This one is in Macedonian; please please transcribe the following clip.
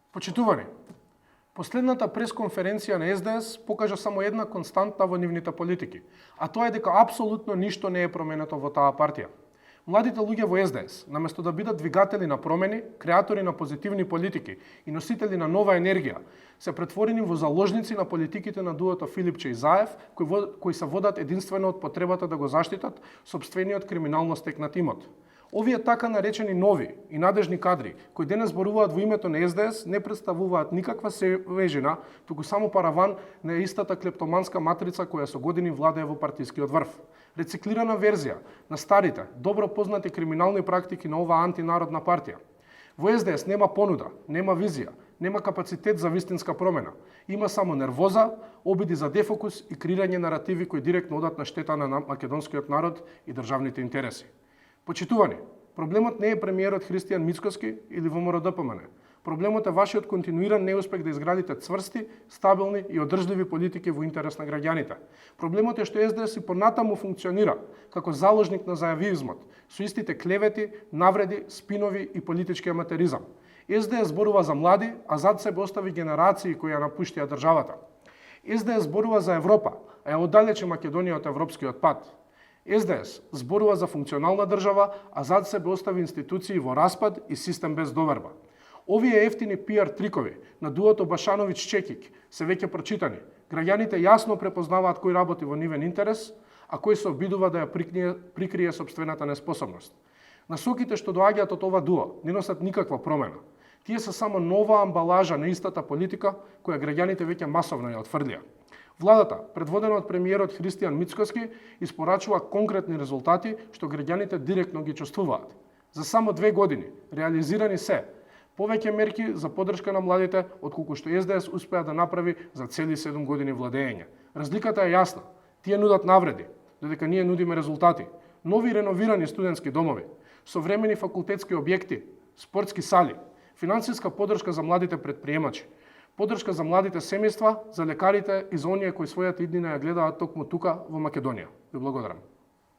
Почитувани, последната пресконференција на СДС покажа само една константа во нивните политики, а тоа е дека апсолутно ништо не е променето во таа партија. Младите луѓе во СДС, наместо да бидат двигатели на промени, креатори на позитивни политики и носители на нова енергија, се претворени во заложници на политиките на дуото Филипче и Заев, кои се водат единствено од потребата да го заштитат сопствениот криминално стекнат имот. Овие така наречени нови и надежни кадри, кои денес зборуваат во името на СДС, не представуваат никаква свежина, туку само параван на истата клептоманска матрица која со години владее во партискиот врв. Рециклирана верзија на старите, добро познати криминални практики на оваа антинародна партија. Во СДС нема понуда, нема визија, нема капацитет за вистинска промена. Има само нервоза, обиди за дефокус и креирање наративи кои директно одат на штета на македонскиот народ и државните интереси. Почитувани, проблемот не е премиерот Христијан Мицкоски или ВМРО-ДПМН. Проблемот е вашиот континуиран неуспех да изградите цврсти, стабилни и одржливи политики во интерес на граѓаните. Проблемот е што СДС и понатаму функционира како заложник на зајавизмот, со истите клевети, навреди, спинови и политички аматеризам. СДС зборува за млади, а зад себе остави генерации кои ја напуштија државата. СДС зборува за Европа, а ја оддалече Македонија од европскиот пат. СДС зборува за функционална држава, а зад себе остави институции во распад и систем без доверба. Овие ефтини пиар трикови на дуото Башановиќ-Чекик се веќе прочитани. Граѓаните јасно препознаваат кој работи во нивен интерес, а кој се обидува да ја прикрие сопствената неспособност. Насоките што доаѓаат од ова дуо не носат никаква промена. Тие се само нова амбалажа на истата политика која граѓаните веќе масовно ја отфрлија. Владата, предводена од премиерот Христијан Мицкоски, испорачува конкретни резултати што граѓаните директно ги чувствуваат. За само 2 години реализирани се повеќе мерки за поддршка на младите отколку што СДС успеа да направи за цели 7 години владење. Разликата е јасна. Тие нудат навреди, додека ние нудиме резултати. Нови реновирани студентски домови, современи факултетски објекти, спортски сали, финансиска поддршка за младите претприемачи, поддршка за младите семејства, за лекарите и за оние кои својата иднина ја гледаат токму тука во Македонија. Ви благодарам.